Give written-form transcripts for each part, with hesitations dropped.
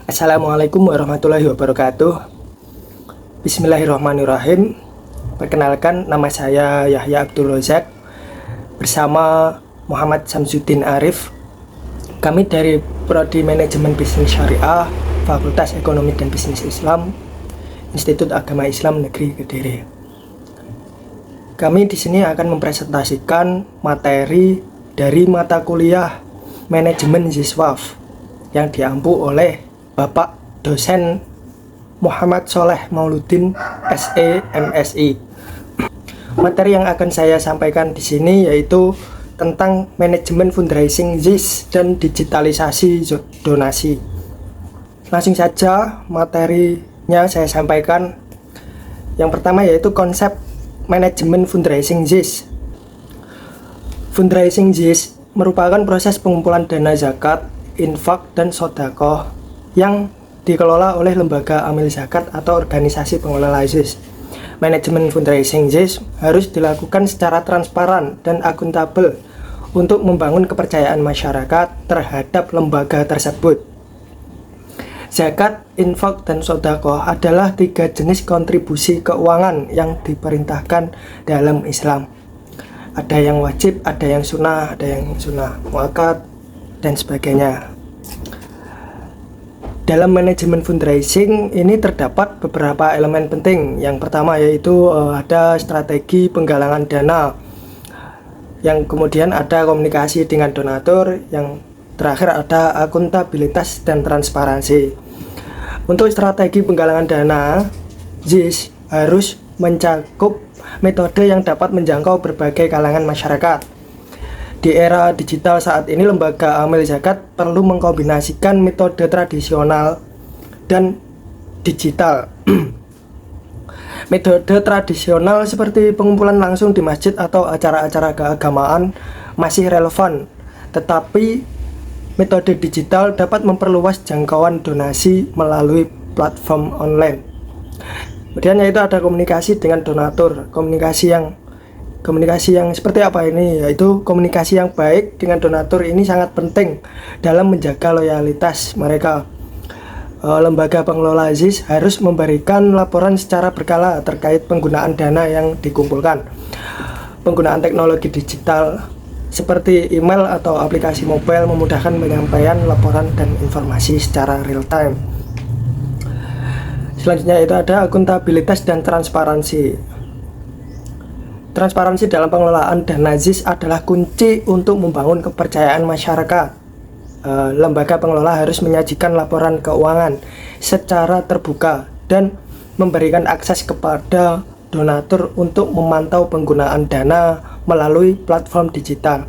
Assalamualaikum warahmatullahi wabarakatuh. Bismillahirrahmanirrahim. Perkenalkan, nama saya Yahya Abdul Rozak bersama Muhammad Samsuddin Arif. Kami dari Prodi Manajemen Bisnis Syariah, Fakultas Ekonomi dan Bisnis Islam, Institut Agama Islam Negeri Kediri. Kami di sini akan mempresentasikan materi dari mata kuliah Manajemen Ziswaf yang diampu oleh Bapak dosen Muhammad Soleh Mauludin SE MSI. Materi yang akan saya sampaikan di sini yaitu tentang manajemen fundraising ZIS dan digitalisasi donasi. Langsung saja materinya saya sampaikan. Yang pertama yaitu konsep manajemen fundraising ZIS. Fundraising ZIS merupakan proses pengumpulan dana zakat, infak, dan sedekah yang dikelola oleh lembaga amil zakat atau organisasi pengelola ZIS. Manajemen fundraising ZIS harus dilakukan secara transparan dan akuntabel untuk membangun kepercayaan masyarakat terhadap lembaga tersebut. Zakat, infak, dan sedekah adalah 3 jenis kontribusi keuangan yang diperintahkan dalam Islam. Ada yang wajib, ada yang sunnah muakkad, dan sebagainya. Dalam manajemen fundraising ini terdapat beberapa elemen penting. Yang pertama yaitu ada strategi penggalangan dana, yang kemudian ada komunikasi dengan donatur, yang terakhir ada akuntabilitas dan transparansi. Untuk strategi penggalangan dana, ZIS harus mencakup metode yang dapat menjangkau berbagai kalangan masyarakat. Di era digital saat ini, lembaga amil zakat perlu mengkombinasikan metode tradisional dan digital. Metode tradisional seperti pengumpulan langsung di masjid atau acara-acara keagamaan masih relevan, tetapi metode digital dapat memperluas jangkauan donasi melalui platform online. Kemudian yaitu ada komunikasi dengan donatur. Komunikasi yang seperti apa ini? Yaitu komunikasi yang baik dengan donatur ini sangat penting dalam menjaga loyalitas mereka. Lembaga pengelola ZIS harus memberikan laporan secara berkala terkait penggunaan dana yang dikumpulkan. Penggunaan teknologi digital seperti email atau aplikasi mobile memudahkan penyampaian laporan dan informasi secara real time. Selanjutnya itu ada akuntabilitas dan transparansi. Transparansi dalam pengelolaan dana ZIS adalah kunci untuk membangun kepercayaan masyarakat. Lembaga pengelola harus menyajikan laporan keuangan secara terbuka dan memberikan akses kepada donatur untuk memantau penggunaan dana melalui platform digital.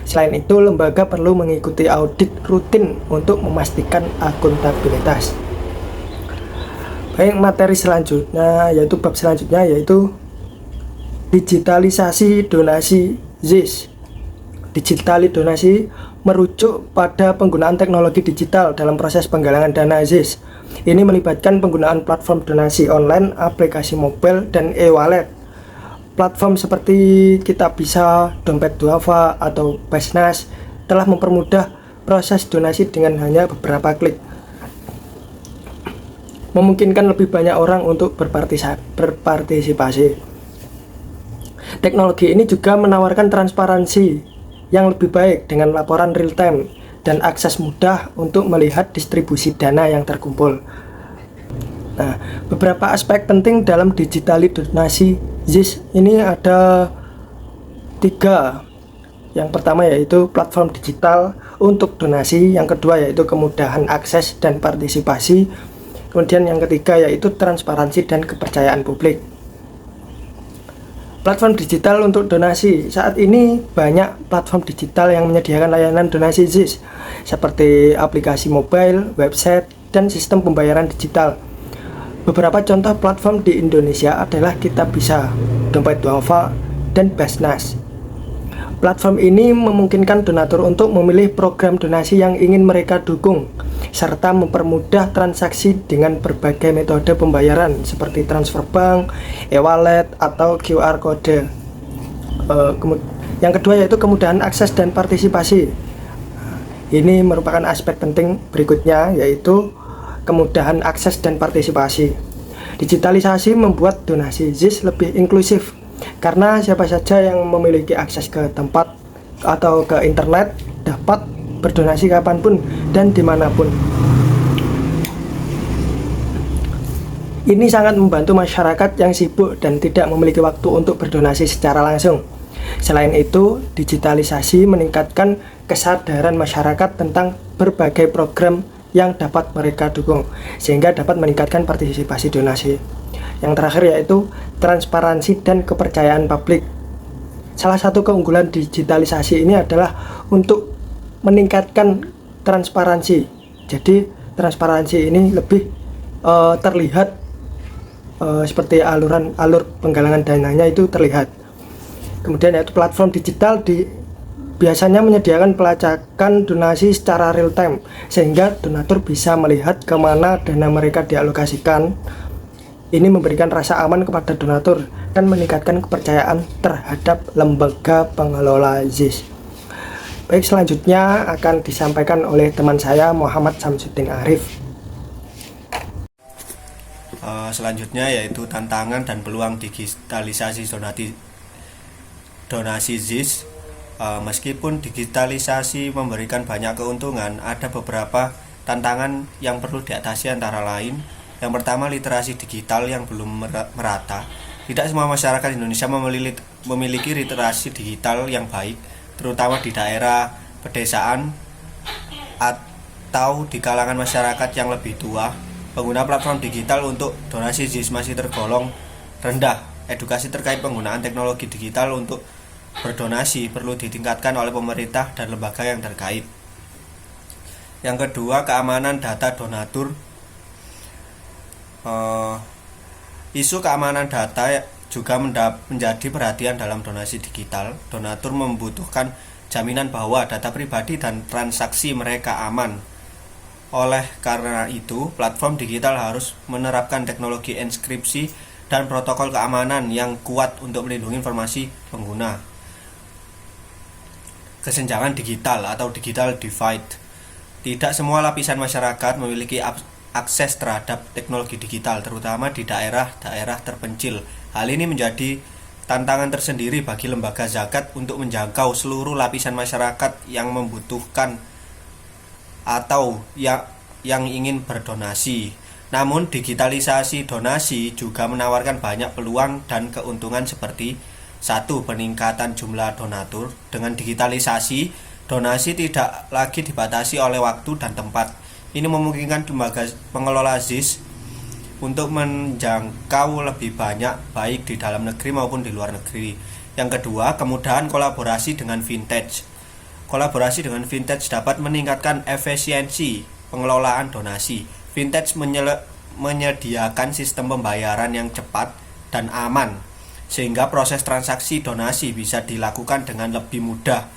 Selain itu, lembaga perlu mengikuti audit rutin untuk memastikan akuntabilitas. Baik, materi selanjutnya yaitu bab selanjutnya yaitu digitalisasi donasi ZIS. Digitalisasi donasi merujuk pada penggunaan teknologi digital dalam proses penggalangan dana ZIS. Ini melibatkan penggunaan platform donasi online, aplikasi mobile, dan e-wallet. Platform seperti Kitabisa, Dompet Duafa, atau Basnas telah mempermudah proses donasi dengan hanya beberapa klik, memungkinkan lebih banyak orang untuk berpartisipasi. Teknologi ini juga menawarkan transparansi yang lebih baik dengan laporan real time dan akses mudah untuk melihat distribusi dana yang terkumpul. Nah, beberapa aspek penting dalam digitalisasi donasi ZIS ini ada 3. Yang pertama yaitu platform digital untuk donasi, yang kedua yaitu kemudahan akses dan partisipasi, kemudian yang ketiga yaitu transparansi dan kepercayaan publik. Platform digital untuk donasi. Saat ini banyak platform digital yang menyediakan layanan donasi ZIS seperti aplikasi mobile, website, dan sistem pembayaran digital. Beberapa contoh platform di Indonesia adalah Kitabisa, Dompet Duafa, dan Basnas. Platform ini memungkinkan donatur untuk memilih program donasi yang ingin mereka dukung, serta mempermudah transaksi dengan berbagai metode pembayaran seperti transfer bank, e-wallet, atau QR code. Yang kedua yaitu kemudahan akses dan partisipasi. Ini merupakan aspek penting berikutnya, yaitu kemudahan akses dan partisipasi. Digitalisasi membuat donasi ZIS lebih inklusif karena siapa saja yang memiliki akses ke tempat atau ke internet dapat berdonasi kapanpun dan dimanapun. Ini sangat membantu masyarakat yang sibuk dan tidak memiliki waktu untuk berdonasi secara langsung. Selain itu, digitalisasi meningkatkan kesadaran masyarakat tentang berbagai program yang dapat mereka dukung, sehingga dapat meningkatkan partisipasi donasi. Yang terakhir yaitu transparansi dan kepercayaan publik. Salah satu keunggulan digitalisasi ini adalah untuk meningkatkan transparansi. Jadi transparansi ini lebih terlihat seperti alur penggalangan dananya itu terlihat. Kemudian yaitu platform digital biasanya menyediakan pelacakan donasi secara real time, sehingga donatur bisa melihat kemana dana mereka dialokasikan. Ini memberikan rasa aman kepada donatur dan meningkatkan kepercayaan terhadap lembaga pengelola ZIS. Baik, selanjutnya akan disampaikan oleh teman saya Muhammad Samsudin Arif. Selanjutnya yaitu tantangan dan peluang digitalisasi donasi ZIS. Meskipun digitalisasi memberikan banyak keuntungan, ada beberapa tantangan yang perlu diatasi, antara lain yang pertama, literasi digital yang belum merata. Tidak semua masyarakat Indonesia memiliki literasi digital yang baik, terutama di daerah pedesaan atau di kalangan masyarakat yang lebih tua. Pengguna platform digital untuk donasi ZIS masih tergolong rendah. Edukasi terkait penggunaan teknologi digital untuk berdonasi perlu ditingkatkan oleh pemerintah dan lembaga yang terkait. Yang kedua, keamanan data donatur. Isu keamanan data juga menjadi perhatian dalam donasi digital. Donatur membutuhkan jaminan bahwa data pribadi dan transaksi mereka aman. Oleh karena itu, platform digital harus menerapkan teknologi enkripsi dan protokol keamanan yang kuat untuk melindungi informasi pengguna. Kesenjangan digital atau digital divide. Tidak semua lapisan masyarakat memiliki akses terhadap teknologi digital, terutama di daerah-daerah terpencil. Hal ini menjadi tantangan tersendiri bagi lembaga zakat untuk menjangkau seluruh lapisan masyarakat yang membutuhkan atau yang ingin berdonasi. Namun digitalisasi donasi juga menawarkan banyak peluang dan keuntungan seperti 1. Peningkatan jumlah donatur. Dengan digitalisasi, donasi tidak lagi dibatasi oleh waktu dan tempat. Ini memungkinkan lembaga pengelola ZIS untuk menjangkau lebih banyak, baik di dalam negeri maupun di luar negeri. Yang kedua, kemudahan kolaborasi dengan vintage. Kolaborasi dengan vintage dapat meningkatkan efisiensi pengelolaan donasi. Vintage menyediakan sistem pembayaran yang cepat dan aman, sehingga proses transaksi donasi bisa dilakukan dengan lebih mudah.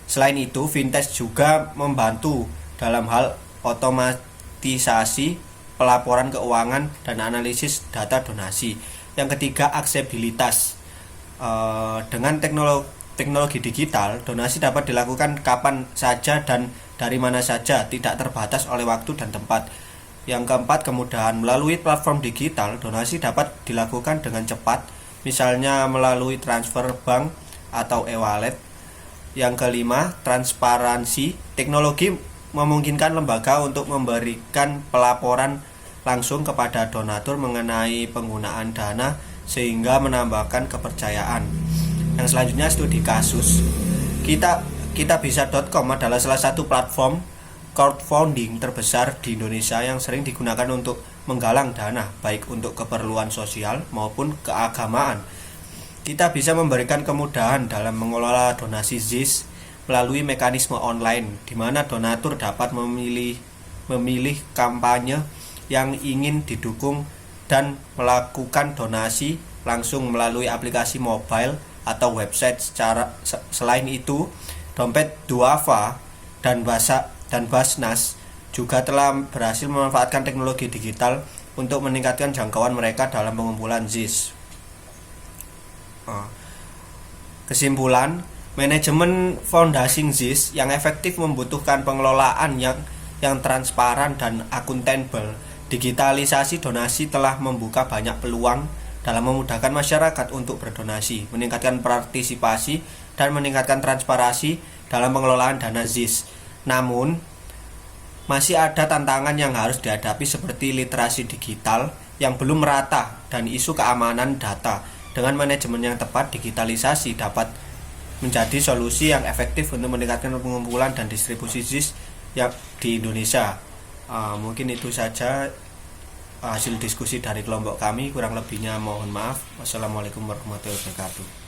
Selain itu, vintage juga membantu dalam hal otomatisasi pelaporan keuangan dan analisis data donasi. Yang ketiga, aksesibilitas. Dengan teknologi digital, donasi dapat dilakukan kapan saja dan dari mana saja, tidak terbatas oleh waktu dan tempat. Yang keempat, kemudahan. Melalui platform digital, donasi dapat dilakukan dengan cepat, misalnya melalui transfer bank atau e-wallet. Yang kelima, transparansi. Teknologi memungkinkan lembaga untuk memberikan pelaporan langsung kepada donatur mengenai penggunaan dana, sehingga menambahkan kepercayaan. Yang selanjutnya, studi kasus. Kitabisa.com adalah salah satu platform crowdfunding terbesar di Indonesia yang sering digunakan untuk menggalang dana, baik untuk keperluan sosial maupun keagamaan. Kita bisa memberikan kemudahan dalam mengelola donasi ZIS melalui mekanisme online, di mana donatur dapat memilih kampanye yang ingin didukung dan melakukan donasi langsung melalui aplikasi mobile atau website. Selain itu, dompet Duafa dan Basnas juga telah berhasil memanfaatkan teknologi digital untuk meningkatkan jangkauan mereka dalam pengumpulan ZIS. Kesimpulan, manajemen fundraising ZIS yang efektif membutuhkan pengelolaan yang yang transparan dan akuntabel. Digitalisasi donasi telah membuka banyak peluang dalam memudahkan masyarakat untuk berdonasi, meningkatkan partisipasi, dan meningkatkan transparansi dalam pengelolaan dana ZIS. Namun, masih ada tantangan yang harus dihadapi seperti literasi digital yang belum merata dan isu keamanan data. Dengan manajemen yang tepat, digitalisasi dapat menjadi solusi yang efektif untuk meningkatkan pengumpulan dan distribusi ZIS yang di Indonesia. Mungkin itu saja hasil diskusi dari kelompok kami, kurang lebihnya mohon maaf. Wassalamualaikum warahmatullahi wabarakatuh.